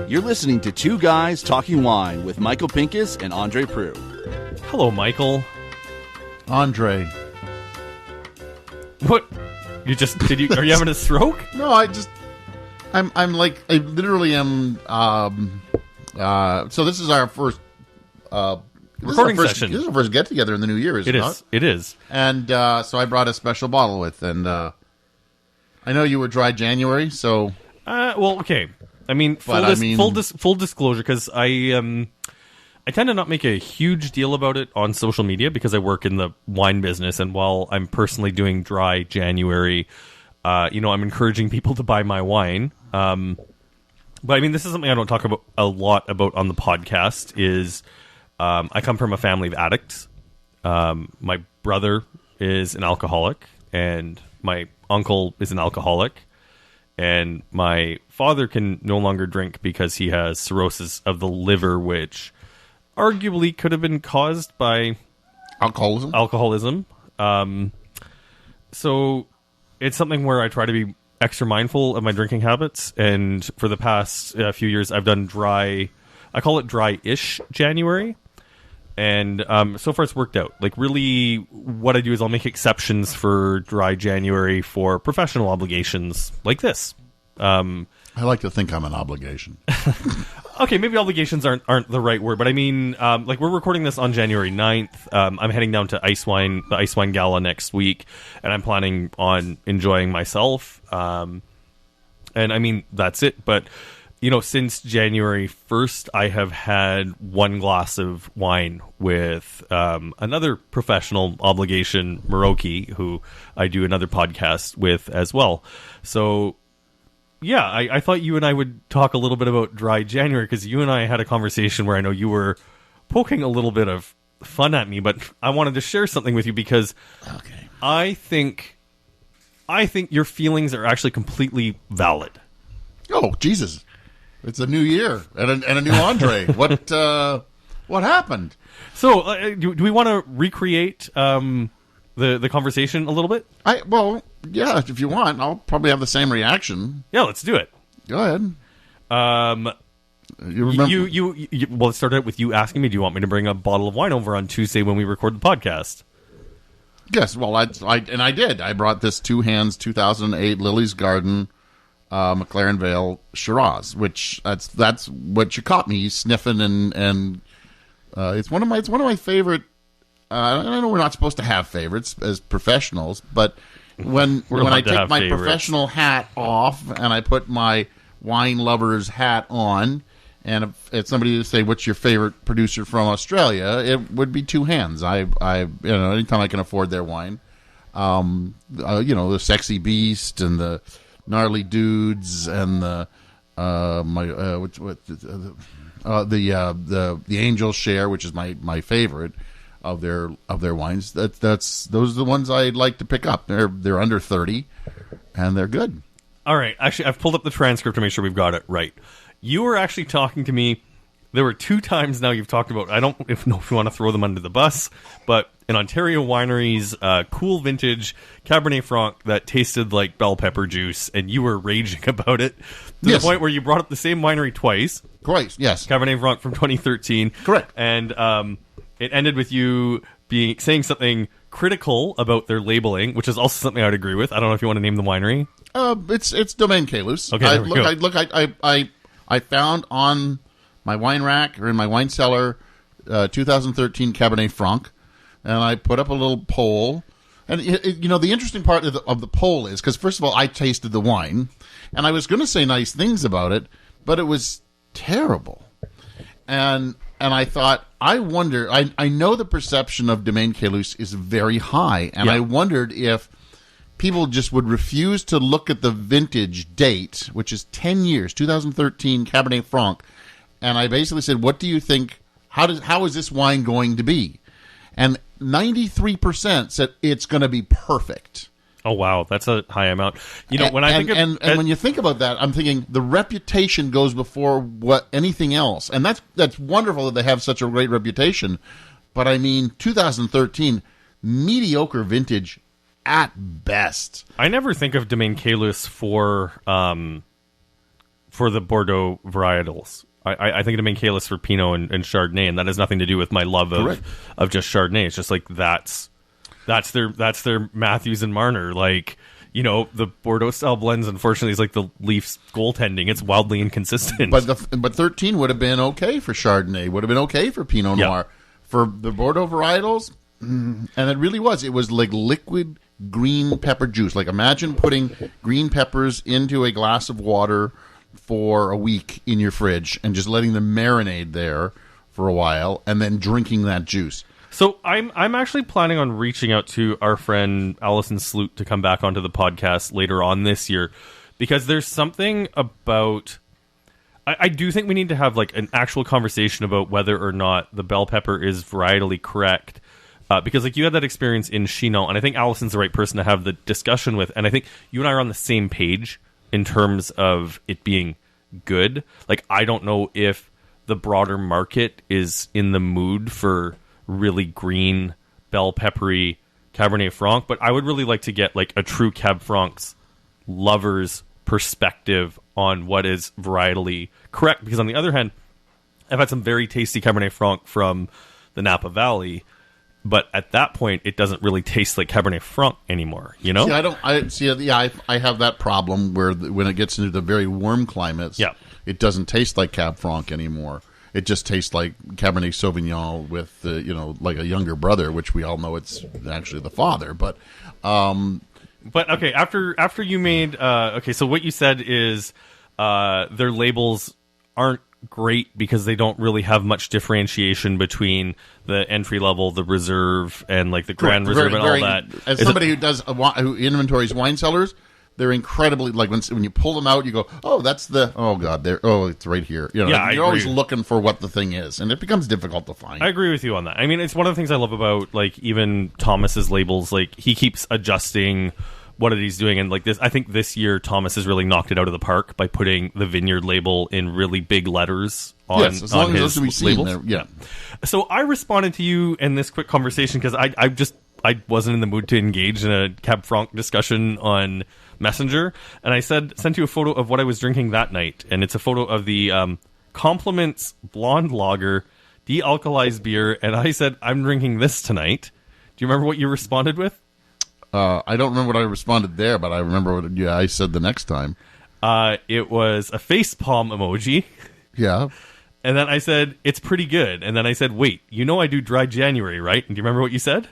You're listening to Two Guys Talking Wine with Michael Pincus and André Prue. Hello, Michael. Andre. What? Are you having a stroke? No, I'm like, I literally am, so this is our first, recording session. This is our first get-together in the new year, is it not? It is. And, so I brought a special bottle with, and, I know you were dry January, so. Well, okay. I mean, full disclosure, because I tend to not make a huge deal about it on social media because I work in the wine business, and while I'm personally doing dry January, I'm encouraging people to buy my wine. But I mean, this is something I don't talk about a lot about on the podcast. Is I come from a family of addicts. My brother is an alcoholic, and my uncle is an alcoholic. And my father can no longer drink because he has cirrhosis of the liver, which arguably could have been caused by alcoholism. So it's something where I try to be extra mindful of my drinking habits. And for the past few years, I've done dry. I call it dry-ish January. And so far it's worked out. Like, really, what I do is I'll make exceptions for dry January for professional obligations like this. I like to think I'm an obligation. Okay, maybe obligations aren't the right word, but I mean, like, we're recording this on January 9th. I'm heading down to the Ice Wine Gala next week, and I'm planning on enjoying myself. And I mean, that's it. But since January 1st, I have had one glass of wine with another professional obligation, Muroki, who I do another podcast with as well. So, yeah, I thought you and I would talk a little bit about dry January, because you and I had a conversation where I know you were poking a little bit of fun at me, but I wanted to share something with you because I think your feelings are actually completely valid. Oh, Jesus. It's a new year and a new Andre. What happened? So, do we want to recreate the conversation a little bit? Yeah, if you want. I'll probably have the same reaction. Yeah, let's do it. Go ahead. You remember? Well, it started out with you asking me, do you want me to bring a bottle of wine over on Tuesday when we record the podcast? Yes, well, I did. I brought this Two Hands 2008 Lily's Garden McLaren Vale Shiraz, which that's what you caught me sniffing, and it's one of my favorite. I know we're not supposed to have favorites as professionals, but when I take my professional hat off and I put my wine lover's hat on, and if somebody would say, "What's your favorite producer from Australia?" it would be Two Hands. Anytime I can afford their wine, the Sexy Beast and the Gnarly Dudes and the Angel Share, which is my favorite of their wines. Those are the ones I'd like to pick up. They're under 30 and they're good. All right, actually, I've pulled up the transcript to make sure we've got it right. You were actually talking to me. There were 2 times now you've talked about. I don't know if you want to throw them under the bus, but an Ontario winery's cool vintage Cabernet Franc that tasted like bell pepper juice, and you were raging about it to the point where you brought up the same winery twice. Correct. Yes. Cabernet Franc from 2013. Correct. And it ended with you saying something critical about their labeling, which is also something I'd agree with. I don't know if you want to name the winery. It's Domaine Caylus. Okay. I found on my wine rack or in my wine cellar 2013 Cabernet Franc, and I put up a little poll. And the interesting part of the poll is, because first of all, I tasted the wine, and I was going to say nice things about it, but it was terrible. And I thought, I wonder, I know the perception of Domaine Caylus is very high, and I wondered if people just would refuse to look at the vintage date, which is 10 years, 2013 Cabernet Franc. And I basically said, what do you think, how is this wine going to be? And 93% said it's going to be perfect. Oh, wow. That's a high amount. When you think about that, I'm thinking the reputation goes before anything else. And that's wonderful that they have such a great reputation. But I mean, 2013, mediocre vintage at best. I never think of Domaine Calus for the Bordeaux varietals. I think of Domaine Calus for Pinot and Chardonnay, and that has nothing to do with my love of just Chardonnay. It's just like that's their Matthews and Marner. Like, you know, the Bordeaux style blends, unfortunately, is like the Leafs goaltending. It's wildly inconsistent. But 13 would have been okay for Chardonnay. Would have been okay for Pinot Noir. For the Bordeaux varietals, and it really was. It was like liquid green pepper juice. Like, imagine putting green peppers into a glass of water for a week in your fridge and just letting them marinate there for a while and then drinking that juice. So I'm actually planning on reaching out to our friend Allison Sloot to come back onto the podcast later on this year, because there's something about... I do think we need to have like an actual conversation about whether or not the bell pepper is varietally correct. Because like you had that experience in Chinon, and I think Allison's the right person to have the discussion with. And I think you and I are on the same page in terms of it being good. Like, I don't know if the broader market is in the mood for really green, bell peppery Cabernet Franc, but I would really like to get like a true Cab Franc's lover's perspective on what is varietally correct. Because on the other hand, I've had some very tasty Cabernet Franc from the Napa Valley, but at that point, it doesn't really taste like Cabernet Franc anymore. You know? I have that problem where when it gets into the very warm climates, it doesn't taste like Cab Franc anymore. It just tastes like Cabernet Sauvignon with like a younger brother, which we all know it's actually the father. But okay, after you made so what you said is their labels aren't great because they don't really have much differentiation between the entry level, the reserve, and like the Grand Reserve and all that. As somebody who inventories wine cellars, they're incredibly, like when you pull them out, you go, it's right here. You know, you're always looking for what the thing is, and it becomes difficult to find. I agree with you on that. I mean, it's one of the things I love about like even Thomas's labels. Like, he keeps adjusting what he's doing, and like this, I think this year Thomas has really knocked it out of the park by putting the vineyard label in really big letters on, as long as his labels. There, yeah. So I responded to you in this quick conversation because I wasn't in the mood to engage in a Cab Franc discussion on Messenger, and I sent you a photo of what I was drinking that night, and it's a photo of the Compliments Blonde Lager de-alkalized beer, and I said, I'm drinking this tonight. Do you remember what you responded with? I don't remember what I responded there, but I remember what I said the next time. It was a facepalm emoji. Yeah. And then I said, it's pretty good. And then I said, wait, I do dry January, right? And do you remember what you said?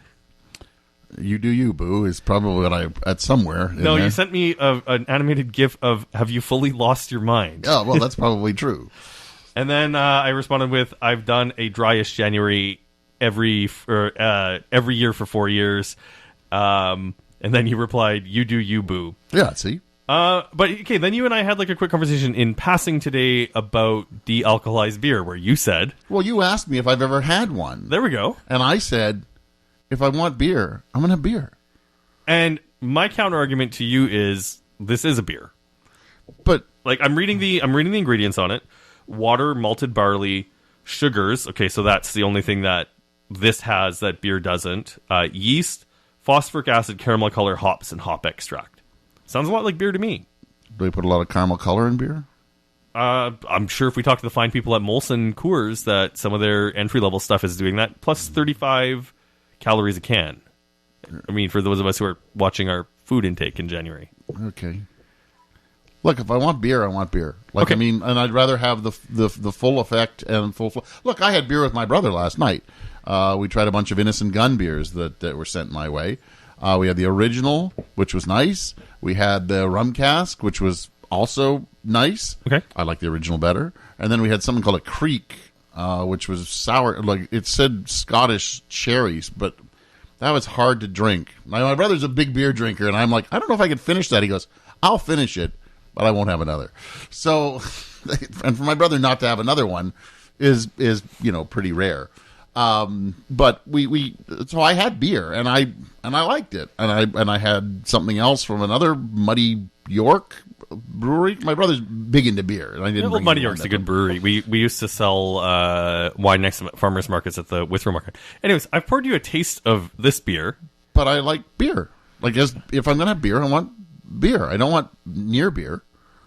You do you, boo, is probably what I at somewhere. No, you sent me an animated GIF of, have you fully lost your mind? Oh, well, that's probably true. And then I responded with, I've done a dryish January every year for 4 years. And then you replied, you do you, boo. Yeah, see? But okay, then you and I had like a quick conversation in passing today about de-alkalized beer, where you said... Well, you asked me if I've ever had one. There we go. And I said, if I want beer, I'm going to have beer. And my counter argument to you is, this is a beer. But... like, I'm reading the ingredients on it. Water, malted barley, sugars. Okay, so that's the only thing that this has that beer doesn't. Yeast, phosphoric acid, caramel color, hops, and hop extract. Sounds a lot like beer to me. Do they put a lot of caramel color in beer? I'm sure if we talk to the fine people at Molson Coors that some of their entry-level stuff is doing that, plus 35 calories a can. I mean, for those of us who are watching our food intake in January. Okay. Look, if I want beer, I want beer. Like, okay. I mean, and I'd rather have the full effect and full... Look, I had beer with my brother last night. We tried a bunch of Innocent Gun beers that were sent my way. We had the original, which was nice. We had the rum cask, which was also nice. Okay. I like the original better. And then we had something called a Creek, which was sour. Like, it said Scottish cherries, but that was hard to drink. My brother's a big beer drinker, and I'm like, I don't know if I could finish that. He goes, I'll finish it, but I won't have another. So, and for my brother not to have another one is pretty rare. But so I had beer and I liked it, and I had something else from another Muddy York brewery. My brother's big into beer, and I didn't. Well, Muddy York's a good brewery. We used to sell wine next to farmers markets at the Withrow Market. Anyways, I've poured you a taste of this beer, but I like beer. Like, if I'm going to have beer, I want beer. I don't want near beer.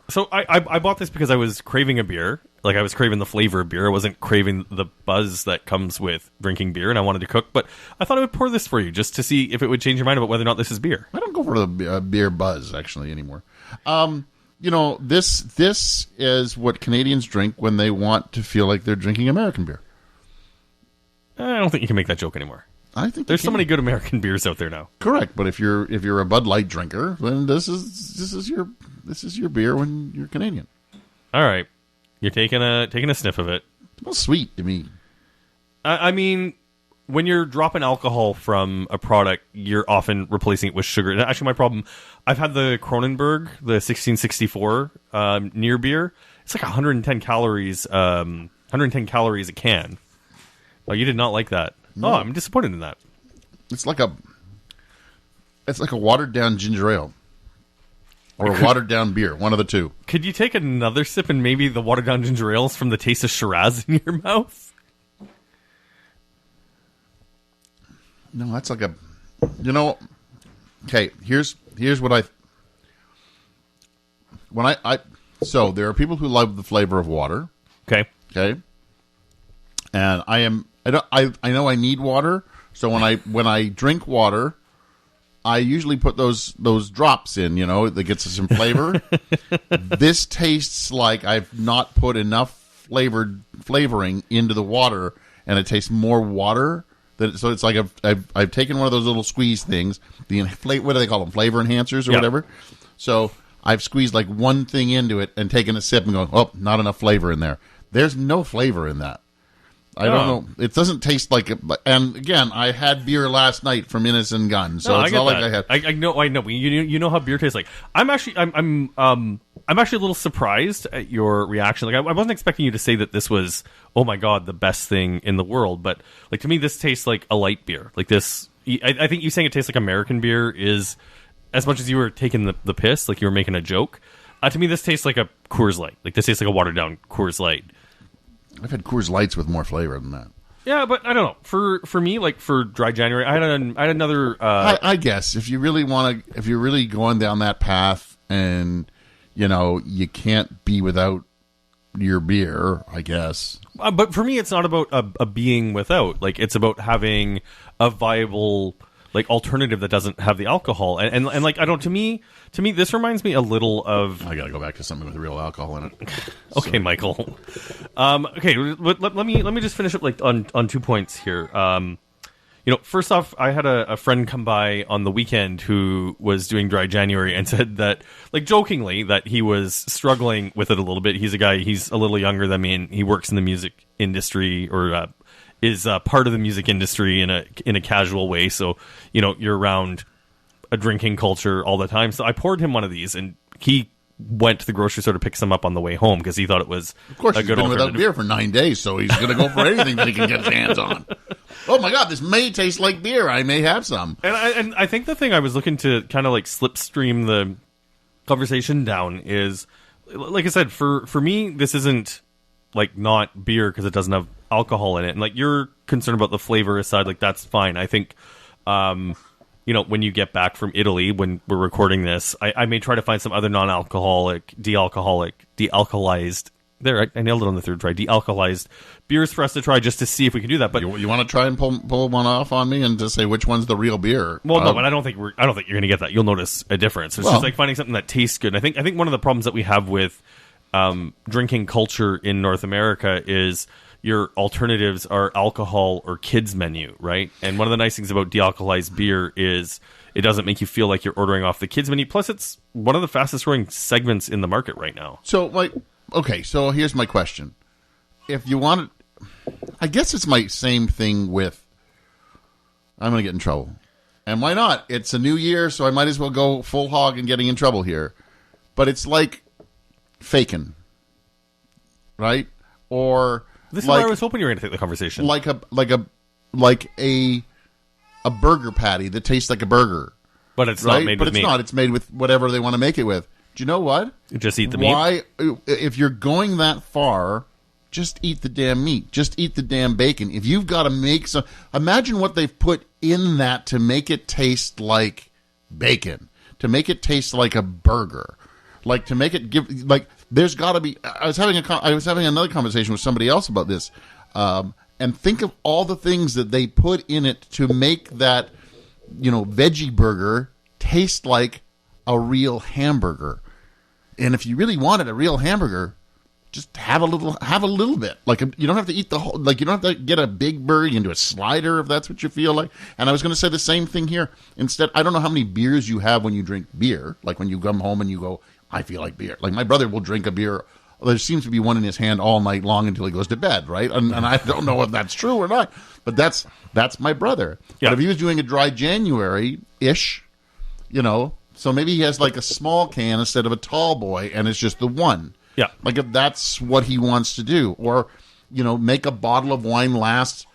So I bought this because I was craving a beer. Like, I was craving the flavor of beer. I wasn't craving the buzz that comes with drinking beer, and I wanted to cook. But I thought I would pour this for you just to see if it would change your mind about whether or not this is beer. I don't go for the beer buzz, actually, anymore. This is what Canadians drink when they want to feel like they're drinking American beer. I don't think you can make that joke anymore. I think there's so many good American beers out there now. Correct, but if you're a Bud Light drinker, then this is your beer when you're Canadian. All right, you're taking a sniff of it. It smells sweet to me. I mean, when you're dropping alcohol from a product, you're often replacing it with sugar. And actually, my problem, I've had the Kronenberg, the 1664 near beer. It's like 110 calories. 110 calories a can. Oh, you did not like that. No. Oh, I'm disappointed in that. It's like a watered down ginger ale. Or a watered down beer, one of the two. Could you take another sip and maybe the watered down ginger ales from the taste of Shiraz in your mouth? No, that's like a... Okay, here's what so there are people who love the flavor of water. Okay. And I know I need water, so when I drink water, I usually put those drops in, that gets us some flavor. This tastes like I've not put enough flavoring into the water, and it tastes more water. So it's like I've taken one of those little squeeze things, what do they call them, flavor enhancers or whatever. So I've squeezed like one thing into it and taken a sip and going, oh, not enough flavor in there. There's no flavor in that. I don't know. It doesn't taste like it. And again, I had beer last night from Innocent Gun, so it's not like I had. I know. You know how beer tastes like. I'm actually a little surprised at your reaction. Like, I wasn't expecting you to say that this was, oh my god, the best thing in the world. But like, to me, this tastes like a light beer. Like this, I think you saying it tastes like American beer is as much as you were taking the piss, like you were making a joke. To me, this tastes like a Coors Light. Like this tastes like a watered down Coors Light. I've had Coors Lights with more flavor than that. Yeah, but I don't know. For me, like for dry January, I had another. I guess if you're really going down that path, and you can't be without your beer, I guess. But for me, it's not about a being without. Like, it's about having a viable like alternative that doesn't have the alcohol. And like, I don't. To me, this reminds me a little of. I gotta go back to something with real alcohol in it. Okay, Michael. Okay, let me just finish up like on 2 points here. First off, I had a friend come by on the weekend who was doing dry January and said that, like, jokingly, that he was struggling with it a little bit. He's a little younger than me, and he works in the music industry, or is part of the music industry in a casual way. So, you're around a drinking culture all the time. So I poured him one of these, and he went to the grocery store to pick some up on the way home because he thought it was a good alternative. Of course, he's been without beer for 9 days, so he's going to go for anything that he can get his hands on. Oh my god, this may taste like beer. I may have some. And I think the thing I was looking to kind of like slipstream the conversation down is, like I said, for me, this isn't like not beer because it doesn't have alcohol in it. And like, you're concerned about the flavor aside, like that's fine. I think, when you get back from Italy, when we're recording this, I may try to find some other non-alcoholic, de-alcoholized. There, I nailed it on the third try. De-alcoholized beers for us to try just to see if we can do that. But you want to try and pull one off on me and just say which one's the real beer? Well, no, but I don't think you're going to get that. You'll notice a difference. It's just like finding something that tastes good. And I think one of the problems that we have with drinking culture in North America is your alternatives are alcohol or kids menu, right? And one of the nice things about de-alcoholized beer is it doesn't make you feel like you're ordering off the kids menu. Plus, it's one of the fastest growing segments in the market right now. So, so here's my question. If you want it, I guess it's my same thing with, I'm going to get in trouble. And why not? It's a new year, so I might as well go full hog and getting in trouble here. But it's like faking, right? Or this is where I was hoping you were going to take the conversation. Like a burger patty that tastes like a burger, but it's not made with meat. Not. It's made with whatever they want to make it with. Do you know what? Just eat the meat. If you're going that far, just eat the damn meat. Just eat the damn bacon. If you've got to make some, imagine what they've put in that to make it taste like bacon, to make it taste like a burger, like to make it give, like there's got to be. I was having another conversation with somebody else about this, and think of all the things that they put in it to make that, veggie burger taste like a real hamburger. And if you really wanted a real hamburger, just have a little bit. Like, you don't have to eat the whole, like, you don't have to get a big burger. You can do a slider if that's what you feel like. And I was going to say the same thing here. Instead, I don't know how many beers you have when you drink beer. Like when you come home and you go, I feel like beer. Like my brother will drink a beer. There seems to be one in his hand all night long until he goes to bed, right? And I don't know if that's true or not. But that's my brother. Yeah. But if he was doing a dry January-ish, so maybe he has like a small can instead of a tall boy, and it's just the one. Yeah. Like if that's what he wants to do. Or, make a bottle of wine last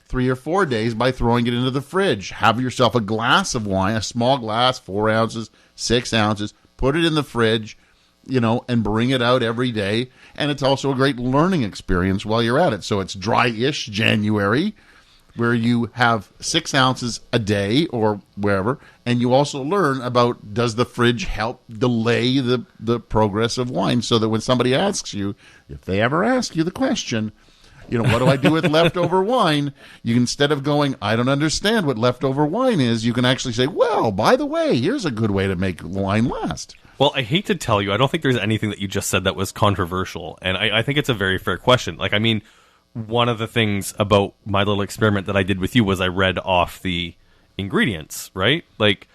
3 or 4 days by throwing it into the fridge. Have yourself a glass of wine, a small glass, 4 ounces, 6 ounces, put it in the fridge, and bring it out every day. And it's also a great learning experience while you're at it. So it's dry-ish January, where you have 6 ounces a day or wherever, and you also learn about, does the fridge help delay the progress of wine, so that when somebody asks you, if they ever ask you the question, what do I do with leftover wine, you instead of going, I don't understand what leftover wine is, you can actually say, well, by the way, here's a good way to make wine last. Well, I hate to tell you, I don't think there's anything that you just said that was controversial, and I think it's a very fair question. Like, I mean, one of the things about my little experiment that I did with you was I read off the ingredients, right? Like,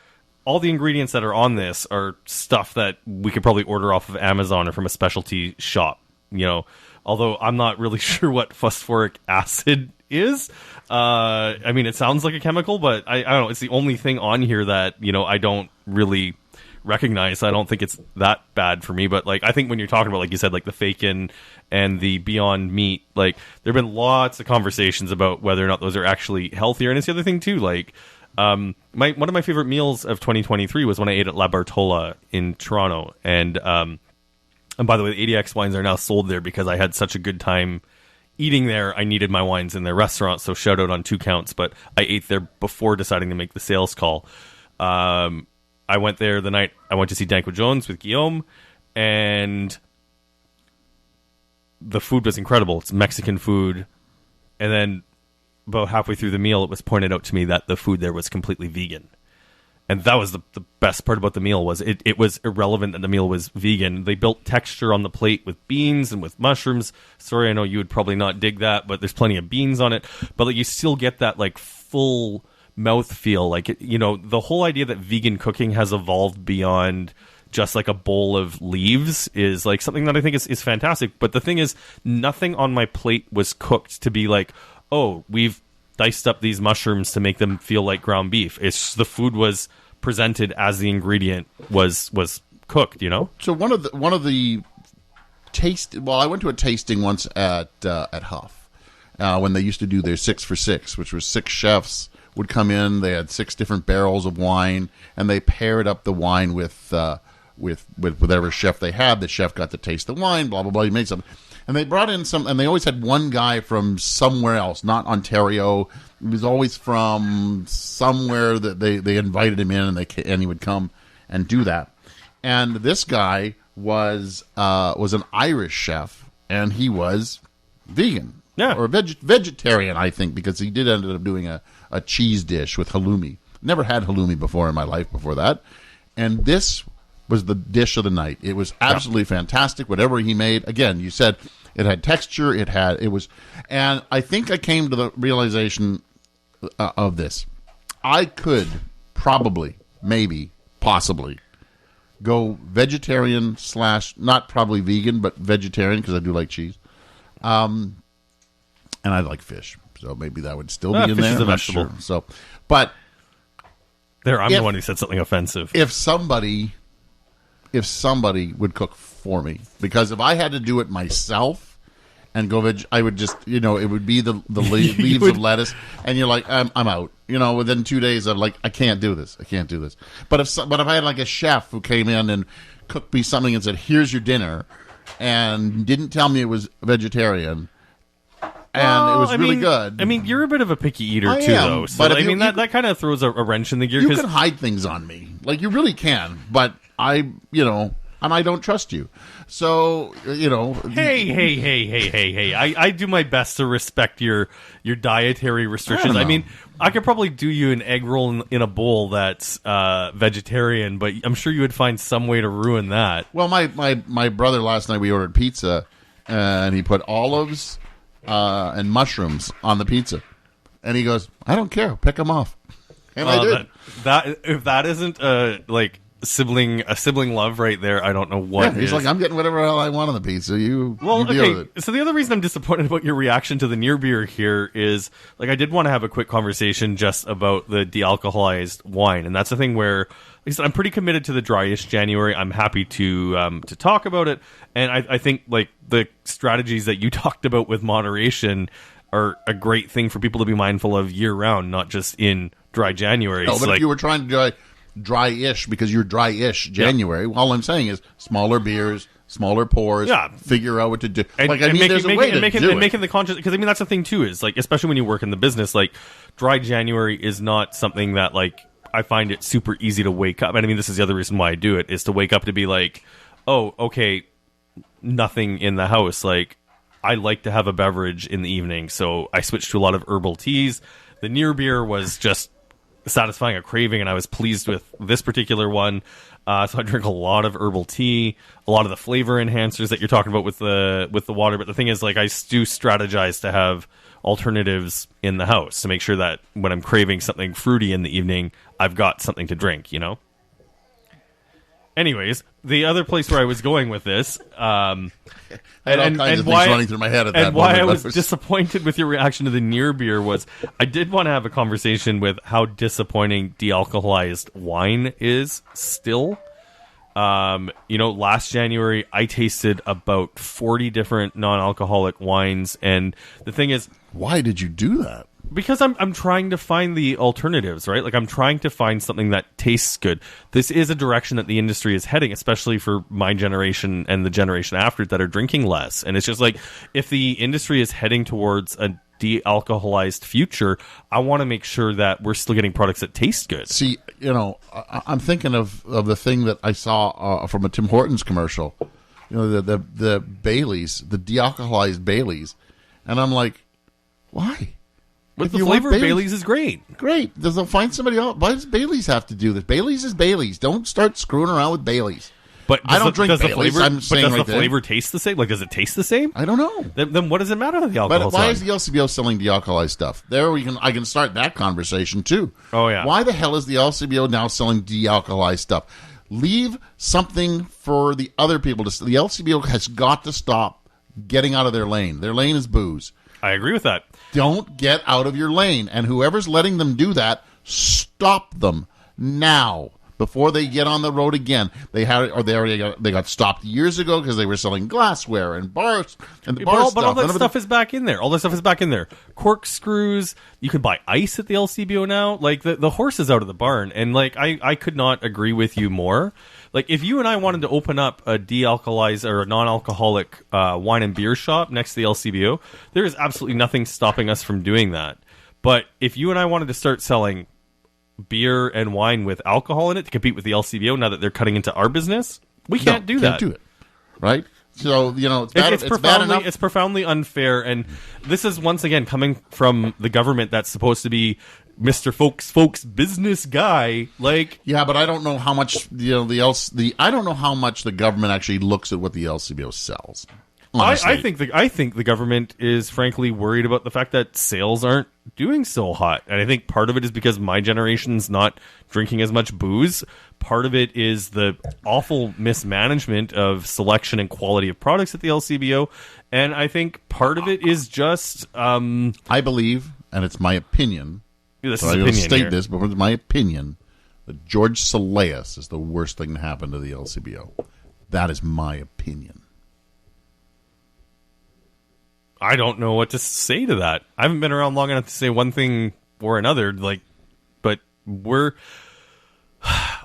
all the ingredients that are on this are stuff that we could probably order off of Amazon or from a specialty shop, although I'm not really sure what phosphoric acid is. I mean, it sounds like a chemical, but I don't know. It's the only thing on here that, I don't really recognize. I don't think it's that bad for me, but like, I think when you're talking about, like you said, like the Fakin and the Beyond Meat, like there have been lots of conversations about whether or not those are actually healthier. And it's the other thing too, like one of my favorite meals of 2023 was when I ate at La Bartola in Toronto, and by the way, the ADX wines are now sold there because I had such a good time eating there. I needed my wines in their restaurant, so shout out on 2 counts, but I ate there before deciding to make the sales call. I went there the night I went to see Danko Jones with Guillaume, and the food was incredible. It's Mexican food. And then about halfway through the meal, it was pointed out to me that the food there was completely vegan. And that was the best part about the meal, was it was irrelevant that the meal was vegan. They built texture on the plate with beans and with mushrooms. Sorry, I know you would probably not dig that, but there's plenty of beans on it. But like, you still get that like full mouthfeel. Like, the whole idea that vegan cooking has evolved beyond just like a bowl of leaves is like something that I think is fantastic. But the thing is, nothing on my plate was cooked to be like, oh, we've diced up these mushrooms to make them feel like ground beef. It's the food was presented as the ingredient was cooked, So one of the taste. Well, I went to a tasting once at Huff when they used to do their 6 for 6, which was 6 chefs would come in. They had 6 different barrels of wine, and they paired up the wine with whatever chef they had. The chef got to taste the wine, blah, blah, blah. He made something. And they brought in and they always had one guy from somewhere else, not Ontario. He was always from somewhere that they invited him in, and he would come and do that. And this guy was an Irish chef, and he was vegan. Yeah. Or vegetarian, I think, because he did end up doing a cheese dish with halloumi. Never had halloumi before in my life before that. And this was the dish of the night. It was absolutely fantastic. Whatever he made, again, you said it had texture. And I think I came to the realization of this. I could probably, maybe, possibly go vegetarian / not probably vegan, but vegetarian, because I do like cheese. And I like fish, so maybe that would still be in fish there. Is a I'm not vegetable. sure. So, but I'm the one who said something offensive. If somebody would cook for me, because if I had to do it myself and go veg, I would just, it would be the leaves of lettuce, and you're like, I'm out. Within 2 days, I'm like, I can't do this. But if I had like a chef who came in and cooked me something and said, here's your dinner, and didn't tell me it was vegetarian, and it was really good. I mean, you're a bit of a picky eater I too, am, though. So but that kind of throws a wrench in the gear. You can hide things on me. Like, you really can. But and I don't trust you. So, Hey. I do my best to respect your dietary restrictions. I mean, I could probably do you an egg roll in a bowl that's vegetarian, but I'm sure you would find some way to ruin that. Well, my brother last night, we ordered pizza, and he put olives and mushrooms on the pizza. And he goes, I don't care. Pick them off. And I did. That if that isn't sibling love right there, I don't know what he's is. like, I'm getting whatever hell I want on the pizza. You deal with it. So the other reason I'm disappointed about your reaction to the near beer here is, like, I did want to have a quick conversation just about the de-alcoholized wine, and that's the thing where, like I said, I'm pretty committed to the dryish January. I'm happy to talk about it, and I think, like, the strategies that you talked about with moderation are a great thing for people to be mindful of year round, not just in dry January. No, but if you were trying to do dry-ish because you're dry-ish January. All I'm saying is smaller beers, smaller pours. Yeah. Figure out what to do. Making the conscious, because I mean that's the thing too, is like, especially when you work in the business, like, dry January is not something that, like, I find it super easy to wake up. And I mean, this is the other reason why I do it, is to wake up to be like, oh, okay, nothing in the house. Like, I like to have a beverage in the evening, so I switched to a lot of herbal teas. The near beer was just satisfying a craving, and I was pleased with this particular one. So I drink a lot of herbal tea, a lot of the flavor enhancers that you're talking about with the water. But the thing is, like, I do strategize to have alternatives in the house to make sure that when I'm craving something fruity in the evening, I've got something to drink, you know? Anyways, the other place where I was going with this, I had all kinds of things running through my head at that moment. And why I was disappointed with your reaction to the near beer was, I did want to have a conversation with how disappointing de-alcoholized wine is still. Last January, I tasted about 40 different non-alcoholic wines, and the thing is... Why did you do that? Because I'm trying to find the alternatives, right? Like, I'm trying to find something that tastes good. This is a direction that the industry is heading, especially for my generation and the generation after it that are drinking less. And it's just like, if the industry is heading towards a de-alcoholized future, I want to make sure that we're still getting products that taste good. See, I'm thinking of the thing that I saw from a Tim Hortons commercial. The Baileys, the de-alcoholized Baileys. And I'm like, why? But the flavor of Baileys is great. Great. Does they'll find somebody else? Why does Baileys have to do this? Baileys is Baileys. Don't start screwing around with Baileys. But I don't drink Baileys. Does the flavor taste the same? Like, does it taste the same? I don't know. Then what does it matter on the alcohol But why side? is the LCBO selling de-alcoholized stuff? I can start that conversation too. Oh, yeah. Why the hell is the LCBO now selling de-alcoholized stuff? Leave something for the other people to. The LCBO has got to stop getting out of their lane. Their lane is booze. I agree with that. Don't get out of your lane. And whoever's letting them do that, stop them now before they get on the road again. They got stopped years ago because they were selling glassware and bars and But all that stuff is back in there. All that stuff is back in there. Corkscrews. You can buy ice at the LCBO now. Like, the horse is out of the barn. And, like, I could not agree with you more. Like, if you and I wanted to open up a de-alcoholized or a non-alcoholic wine and beer shop next to the LCBO, there is absolutely nothing stopping us from doing that. But if you and I wanted to start selling beer and wine with alcohol in it to compete with the LCBO, now that they're cutting into our business, we can't do that. Can't do it, right? So, it's profoundly unfair, and this is once again coming from the government that's supposed to be Mr. Folks business guy. Like, yeah, but I don't know how much I don't know how much the government actually looks at what the LCBO sells. I think the government is frankly worried about the fact that sales aren't doing so hot, and I think part of it is because my generation's not drinking as much booze. Part of it is the awful mismanagement of selection and quality of products at the LCBO, and I think part of it is just I believe, and it's my opinion. This so is I'm opinion going to state here. this, but it's my opinion that George Saleas is the worst thing to happen to the LCBO. That is my opinion. I don't know what to say to that. I haven't been around long enough to say one thing or another. But I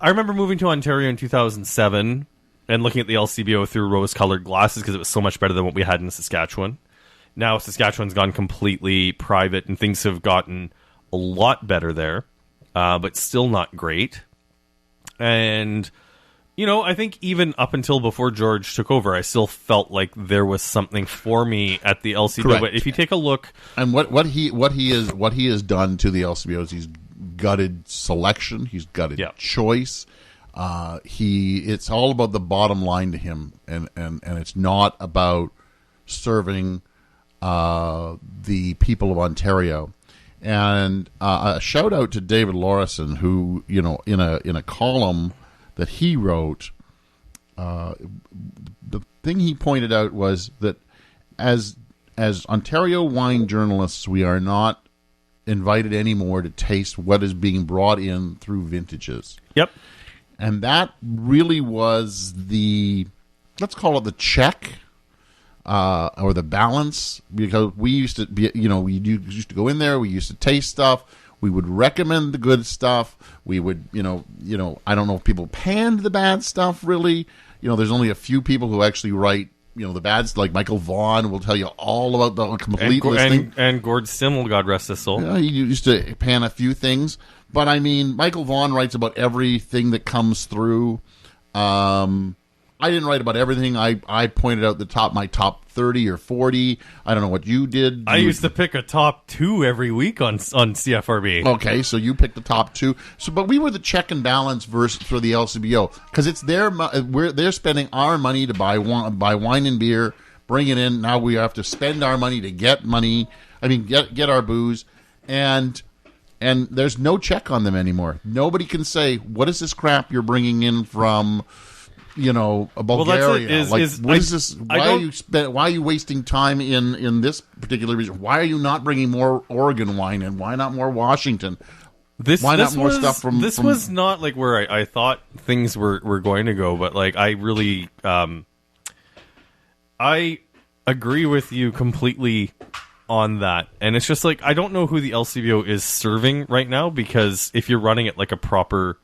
remember moving to Ontario in 2007 and looking at the LCBO through rose-colored glasses because it was so much better than what we had in Saskatchewan. Now Saskatchewan's gone completely private and things have gotten a lot better there, but still not great. And, you know, I think even up until before George took over, I still felt like there was something for me at the LCBO. Correct. But if you take a look, And what he has done to the LCBO is he's gutted selection, he's gutted choice. It's all about the bottom line to him, and it's not about serving the people of Ontario. And a shout out to David Lorison, who, you know, in a column that he wrote, the thing he pointed out was that as Ontario wine journalists, we are not invited anymore to taste what is being brought in through vintages. Yep. And that really was the, let's call it the check, or the balance, because we used to be, you know, we used to go in there, we used to taste stuff, we would recommend the good stuff, we would, you know, I don't know if people panned the bad stuff really. You know, there's only a few people who actually write, you know, the bad, like Michael Vaughn will tell you all about the complete listing. And Gord Simmel, God rest his soul. Yeah, he used to pan a few things. But, I mean, Michael Vaughn writes about everything that comes through. I didn't write about everything. I pointed out my top 30 or 40. I don't know what you did. I used to pick a top 2 every week on CFRB. Okay, so you picked the top 2. So, but we were the check and balance for the LCBO, because it's they're spending our money to buy wine and beer, bring it in. Now we have to spend our money to get money. I mean, get our booze, and there's no check on them anymore. Nobody can say, what is this crap you're bringing in from, you know, Bulgaria? What is this? Why are you wasting time in this particular region? Why are you not bringing more Oregon wine in? Why not more Washington? Why not more stuff from? This was not like where I thought things were going to go, but like I really, I agree with you completely on that. And it's just like, I don't know who the LCBO is serving right now, because if you're running it like a proper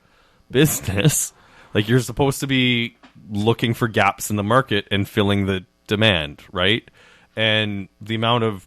business, like, you're supposed to be looking for gaps in the market and filling the demand, right? And the amount of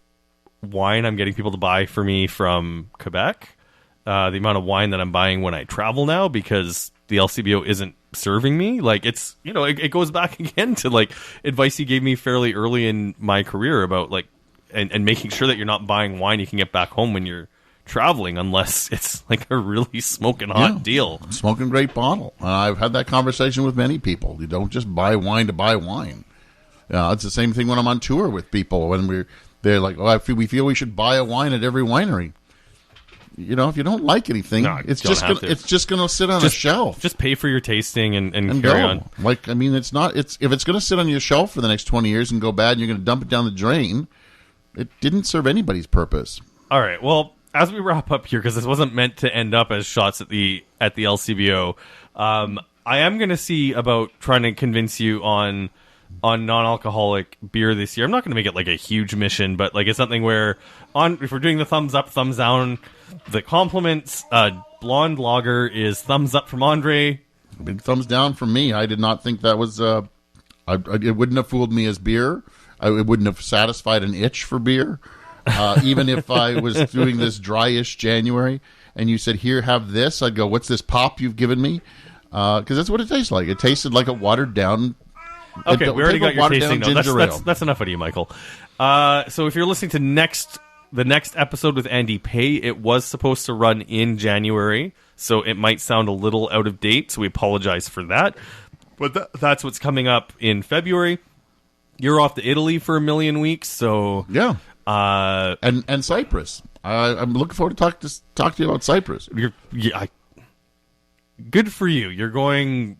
wine I'm getting people to buy for me from Quebec, the amount of wine that I'm buying when I travel now, because the LCBO isn't serving me, like, it's, you know, it goes back again to like advice you gave me fairly early in my career about like, and making sure that you're not buying wine you can get back home when you're traveling, unless it's like a really smoking hot deal. Smoking great bottle. I've had that conversation with many people. You don't just buy wine to buy wine. It's the same thing when I'm on tour with people. When they're like, "Oh, we feel we should buy a wine at every winery." You know, if you don't like anything, it's just gonna sit on a shelf. Just pay for your tasting and carry on. Like, I mean, if it's gonna sit on your shelf for the next 20 years and go bad, and you're gonna dump it down the drain. It didn't serve anybody's purpose. All right. Well, as we wrap up here, because this wasn't meant to end up as shots at the LCBO, I am going to see about trying to convince you on non-alcoholic beer this year. I'm not going to make it like a huge mission, but like it's something where if we're doing the thumbs up, thumbs down, the compliments, blonde lager is thumbs up from André. Big thumbs down from me. I did not think that was. It wouldn't have fooled me as beer. It wouldn't have satisfied an itch for beer. Even if I was doing this dryish January and you said, "Here, have this," I'd go, "What's this pop you've given me?" Because that's what it tastes like. It tasted like a watered down. Okay, we already got your tasting note. That's enough of you, Michael. So if you're listening to the next episode with Andy Pay, it was supposed to run in January, so it might sound a little out of date. So we apologize for that. But that's what's coming up in February. You're off to Italy for a million weeks, so yeah. And Cyprus. I'm looking forward to talk to you about Cyprus. Good for you. You're going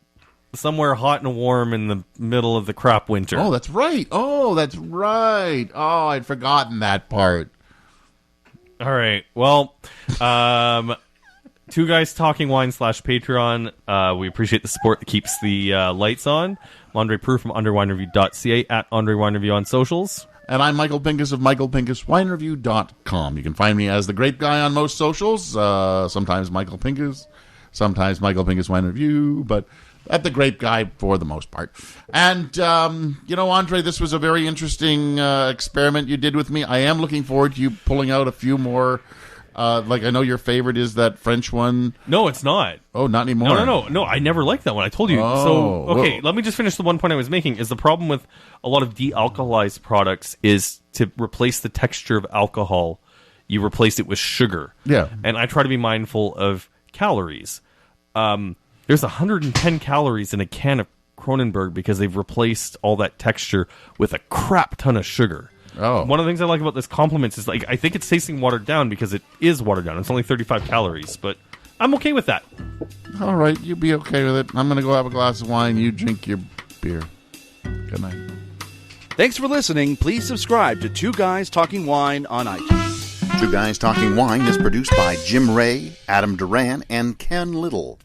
somewhere hot and warm in the middle of the crap winter. Oh, that's right. Oh, I'd forgotten that part. All right. Well, Two Guys Talking Wine /Patreon. We appreciate the support that keeps the lights on. I'm Andre Prue from underwinereview.ca, at Andre Wine Review on socials. And I'm Michael Pincus of michaelpincuswinereview.com. You can find me as the Grape Guy on most socials. Sometimes Michael Pincus, sometimes Michael Pincus Wine Review, but at the Grape Guy for the most part. And, Andre, this was a very interesting experiment you did with me. I am looking forward to you pulling out a few more Like, I know your favorite is that French one. No, it's not. Oh, not anymore. No. I never liked that one. I told you. Oh, So, okay, whoa. let me just finish the one point I was making. Is the problem with a lot of de-alkalized products is to replace the texture of alcohol, you replace it with sugar. Yeah. And I try to be mindful of calories. There's 110 calories in a can of Kronenberg because they've replaced all that texture with a crap ton of sugar. Oh. One of the things I like about this Compliments is, like, I think it's tasting watered down because it is watered down. It's only 35 calories, but I'm okay with that. All right, you be okay with it. I'm going to go have a glass of wine. You drink your beer. Good night. Thanks for listening. Please subscribe to Two Guys Talking Wine on iTunes. Two Guys Talking Wine is produced by Jim Ray, Adam Duran, and Ken Little.